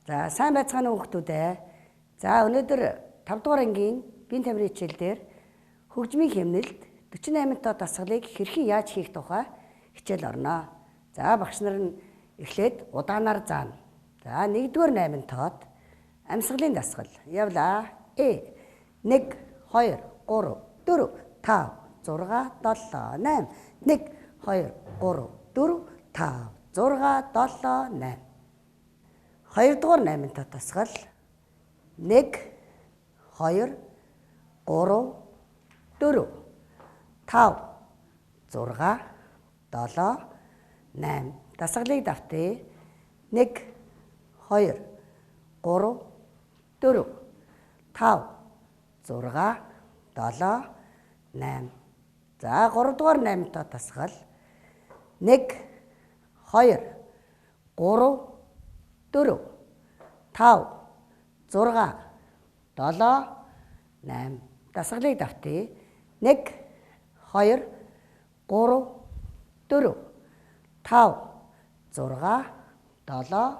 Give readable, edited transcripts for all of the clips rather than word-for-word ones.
За сайн байцгаана уу хүүхдүүд ээ. За өнөөдөр 5 дугаар ангийн бие тамирын хичээл дээр хөгжмийн хэмнэлд 48 тоо дасгалыг хэрхэн яаж хийх тухай хичээл орно. За багш нар нь эхлээд удаанаар заана. За 1-р 8 тоод амьсгалын дасгал явлаа. 1 2 3 4 5 6 7 8 1 2 3 4 5 6 7 8 2-р 8 тоо дасгал 1 2 3 4 5 6 7 8 дасгалыг давтъя. 1 2 3 4 5 6 7 8 за 3-р 8 тоо дасгал 1 2 3 4 5 6 7 8 дасгалыг давтъя. 1 2 3 4 5 6 7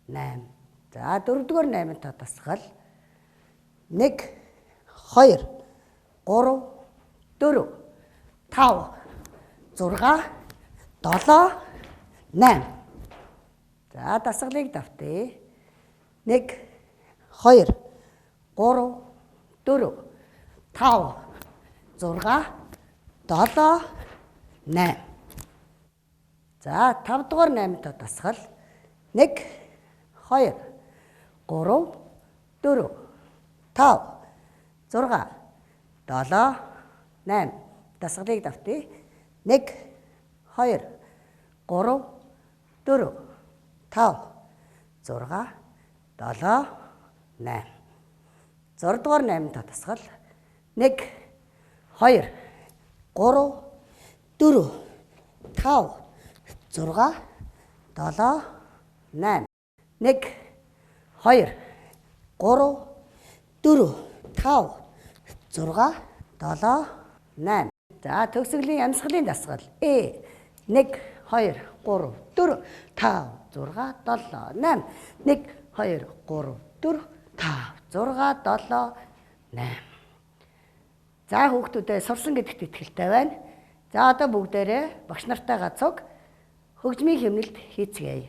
8 за 4-р 8 тоо дасгал 1 2 3 4 5 6 7 8 за дасгалыг давтъя. 1 2 3 4 5 6 7 8 за 5-р 8 тоо дасгал 1 2 3 4 5 6 7 8 дасгалыг давтъя. 1 2 3 4 5 6 7 8 6-р 8 тоо дасгал 1 2 3 4 5 6 7 8 1 2 3 4 5 6 7 8 за төгсгөлийн амьсгалын дасгал 1 2 3 4 5 6 7 8 1 2 3 4 5 6 7 8 за хүүхдүүдээ сурсан гэдэгт итгэлтэй байна. За одоо бүгдээрээ багш нартайгаа цуг хөгжмийн хэмнэлд хийцгээе.